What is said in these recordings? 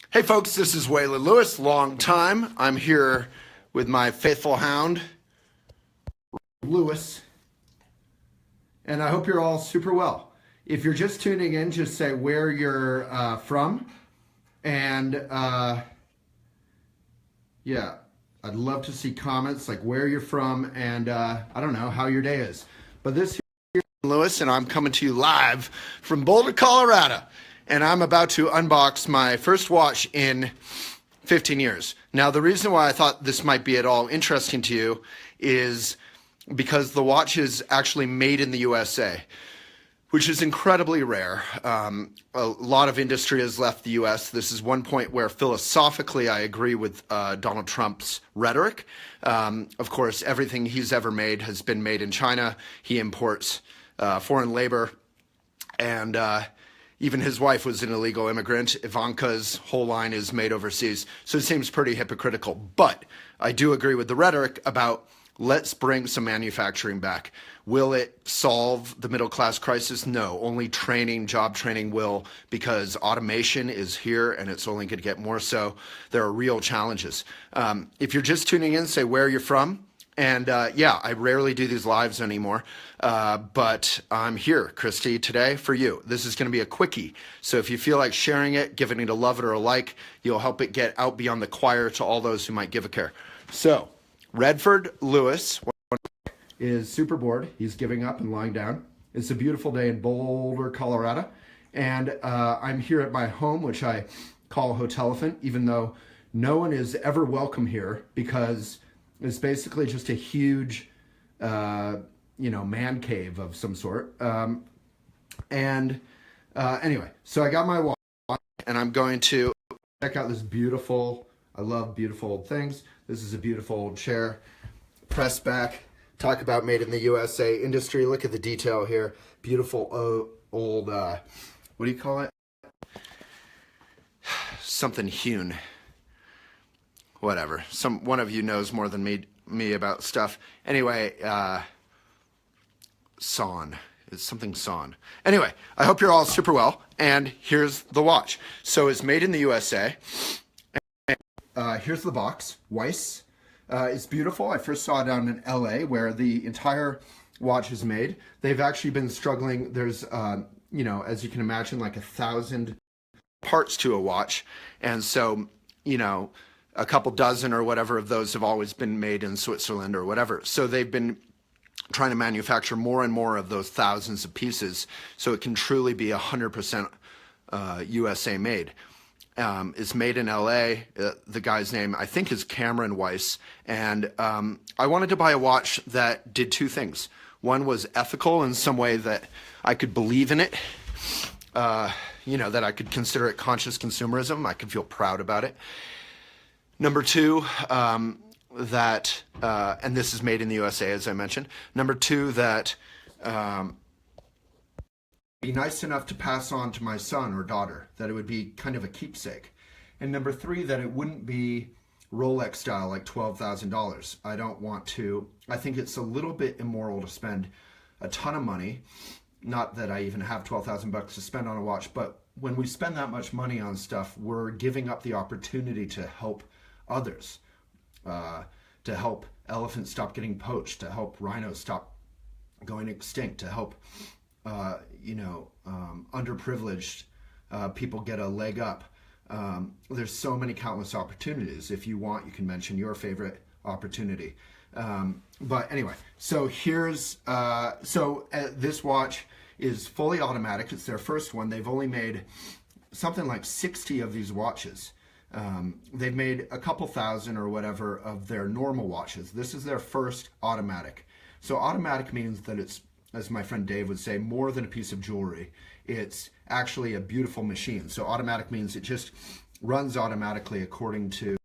Hey folks, this is Waylon Lewis, long time. I'm here with my faithful hound, Lewis, and I hope you're all super well. If you're just tuning in, just say where you're from, and yeah, I'd love to see comments like where you're from and I don't know how your day is. But this here is Lewis, and I'm coming to you live from Boulder, Colorado. And I'm about to unbox my first watch in 15 years. Now, the reason why I thought this might be at all interesting to you is because the watch is actually made in the USA, which is incredibly rare. A lot of industry has left the US. This is one point where philosophically I agree with Donald Trump's rhetoric. Of course, everything he's ever made has been made in China. He imports foreign labor, and even his wife was an illegal immigrant. Ivanka's whole line is made overseas. So it seems pretty hypocritical. But I do agree with the rhetoric about let's bring some manufacturing back. Will it solve the middle class crisis? No, only training, job training will, because automation is here and it's only going to get more so. There are real challenges. If you're just tuning in, say where you're from. And yeah, I rarely do these lives anymore, but I'm here, Christy, today for you. This is going to be a quickie. So if you feel like sharing it, giving it a love it or a like, you'll help it get out beyond the choir to all those who might give a care. So Redford Lewis is super bored. He's giving up and lying down. It's a beautiful day in Boulder, Colorado. And I'm here at my home, which I call Hotel Elephant, even though no one is ever welcome here because it's basically just a huge, man cave of some sort. Anyway, so I got my watch, and I'm going to check out this beautiful, I love beautiful old things. This is a beautiful old chair, press back, talk about made in the USA industry. Look at the detail here. Beautiful old, what do you call it? Something hewn. Whatever. One of you knows more than me about stuff. Anyway, sawn. It's something sawn. Anyway, I hope you're all super well. And here's the watch. So it's made in the USA. And, here's the box. Weiss. It's beautiful. I first saw it down in LA where the entire watch is made. They've actually been struggling. There's, as you can imagine, like 1,000 parts to a watch. And so, a couple dozen or whatever of those have always been made in Switzerland or whatever. So they've been trying to manufacture more and more of those thousands of pieces so it can truly be 100% USA made. It's made in LA. The guy's name, I think, is Cameron Weiss. And I wanted to buy a watch that did two things. One was ethical in some way that I could believe in it, that I could consider it conscious consumerism. I could feel proud about it. Number two, that, and this is made in the USA, as I mentioned. Number two, that be nice enough to pass on to my son or daughter, that it would be kind of a keepsake. And number three, that it wouldn't be Rolex style, like $12,000. I don't want to, I think it's a little bit immoral to spend a ton of money. Not that I even have 12,000 bucks to spend on a watch, but when we spend that much money on stuff, we're giving up the opportunity to help others, to help elephants stop getting poached, to help rhinos stop going extinct, to help, underprivileged people get a leg up. There's so many countless opportunities. If you want, you can mention your favorite opportunity. But anyway, so here's, this watch is fully automatic. It's their first one. They've only made something like 60 of these watches. They've made a couple thousand or whatever of their normal watches. This is their first automatic. So automatic means that it's, as my friend Dave would say, more than a piece of jewelry. It's actually a beautiful machine. So automatic means it just runs automatically according to,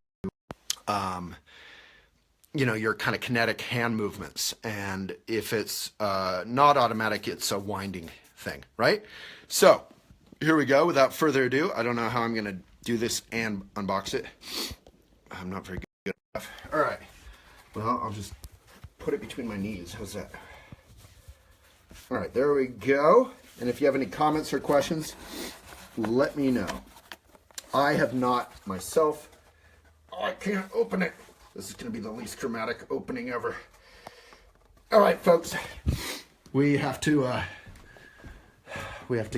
your kind of kinetic hand movements. And if it's not automatic, it's a winding thing, right? So here we go. Without further ado, I don't know how I'm going to do this and unbox it. I'm not very good enough. All right. Well, I'll just put it between my knees. How's that? All right, there we go. And if you have any comments or questions, let me know. I have not myself. Oh, I can't open it. This is going to be the least dramatic opening ever. All right, folks, we have to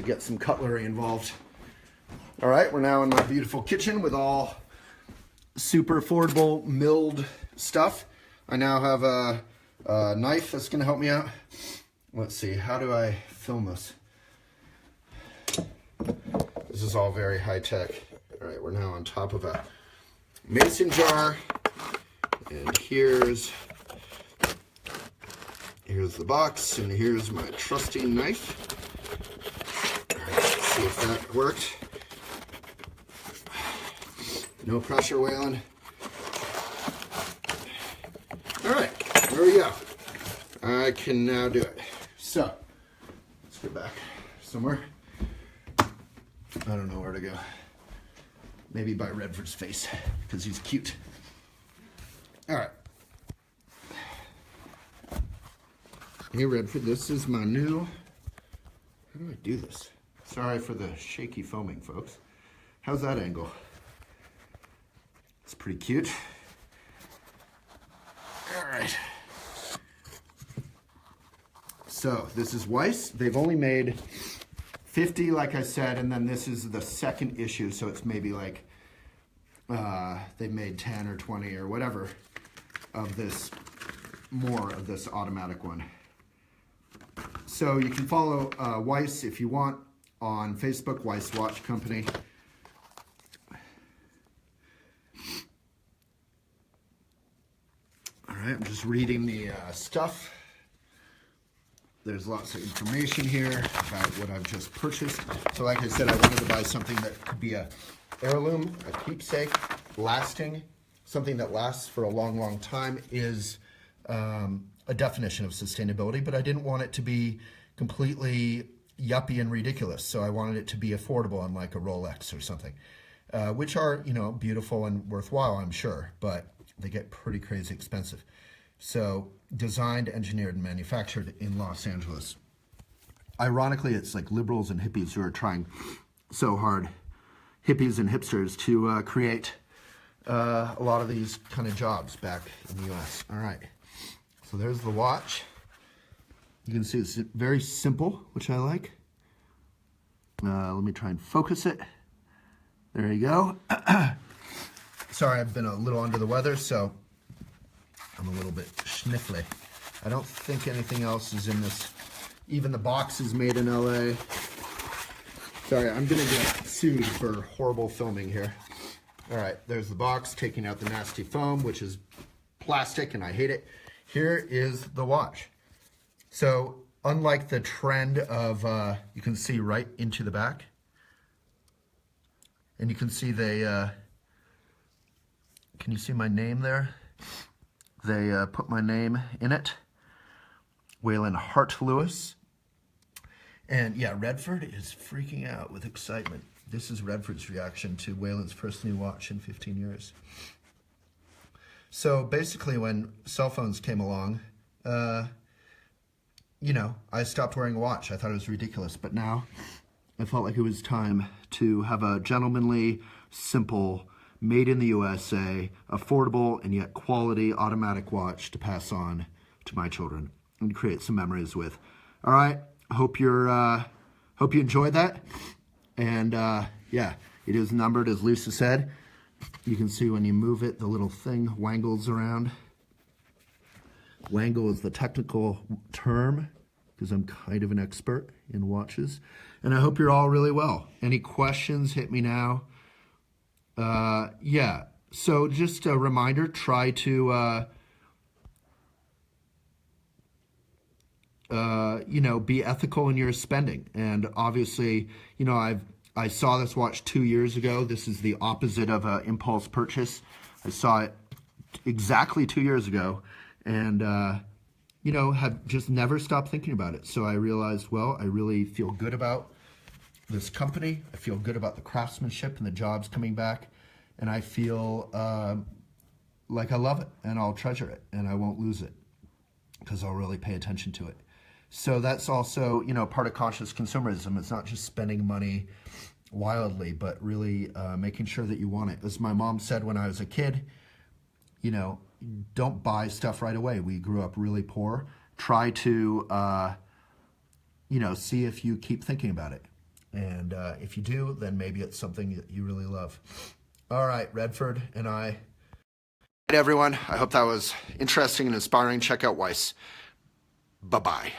get some cutlery involved. All right, we're now in my beautiful kitchen with all super affordable milled stuff. I now have a knife that's going to help me out. Let's see, how do I film this? This is all very high tech. All right, we're now on top of a mason jar, and here's the box, and here's my trusty knife. All right, let's see if that worked. No pressure, Waylon. All right, there we go. I can now do it. So, let's get back somewhere. I don't know where to go. Maybe by Redford's face, because he's cute. All right. Hey, Redford, this is my new... How do I do this? Sorry for the shaky foaming, folks. How's that angle? It's pretty cute. All right. So, this is Weiss. They've only made 50, like I said, and then this is the second issue, so it's maybe like they've made 10 or 20 or whatever of this, more of this automatic one. So you can follow Weiss if you want on Facebook, Weiss Watch Company. All right, I'm just reading the stuff. There's lots of information here about what I've just purchased. So like I said, I wanted to buy something that could be a heirloom, a keepsake, lasting. Something that lasts for a long, long time is a definition of sustainability, but I didn't want it to be completely yuppie and ridiculous. So I wanted it to be affordable, unlike a Rolex or something, which are, you know, beautiful and worthwhile, I'm sure, but they get pretty crazy expensive. So designed, engineered, and manufactured in Los Angeles. Ironically, it's like liberals and hippies who are trying so hard, hippies and hipsters, to create a lot of these kind of jobs back in the U.S. All right, so there's the watch. You can see it's very simple, which I like. Let me try and focus it. There you go. Sorry, I've been a little under the weather, so I'm a little bit sniffly. I don't think anything else is in this. Even the box is made in LA. Sorry, I'm gonna get sued for horrible filming here. All right, there's the box, taking out the nasty foam, which is plastic, and I hate it. Here is the watch. So, unlike the trend of, you can see right into the back, and you can see they, can you see my name there? They put my name in it, Waylon Hart Lewis. And yeah, Redford is freaking out with excitement. This is Redford's reaction to Waylon's first new watch in 15 years. So basically when cell phones came along, you know, I stopped wearing a watch. I thought it was ridiculous, but now I felt like it was time to have a gentlemanly, simple, made in the USA, affordable and yet quality automatic watch to pass on to my children and create some memories with. All right, hope you enjoyed that. And yeah, it is numbered, as Lisa said. You can see when you move it, the little thing wangles around. Wangle is the technical term because I'm kind of an expert in watches. And I hope you're all really well. Any questions, hit me now. Yeah, so just a reminder, try to, you know, be ethical in your spending. And obviously, you know, I saw this watch 2 years ago. This is the opposite of an impulse purchase. I saw it exactly 2 years ago and, you know, have just never stopped thinking about it. So I realized, well, I really feel good about this company. I feel good about the craftsmanship and the jobs coming back. And I feel like I love it and I'll treasure it and I won't lose it because I'll really pay attention to it. So that's also, you know, part of conscious consumerism. It's not just spending money wildly, but really making sure that you want it. As my mom said when I was a kid, you know, don't buy stuff right away. We grew up really poor. Try to, you know, see if you keep thinking about it. And if you do, then maybe it's something that you really love. All right, Redford and I. All right, everyone. I hope that was interesting and inspiring. Check out Weiss. Bye-bye.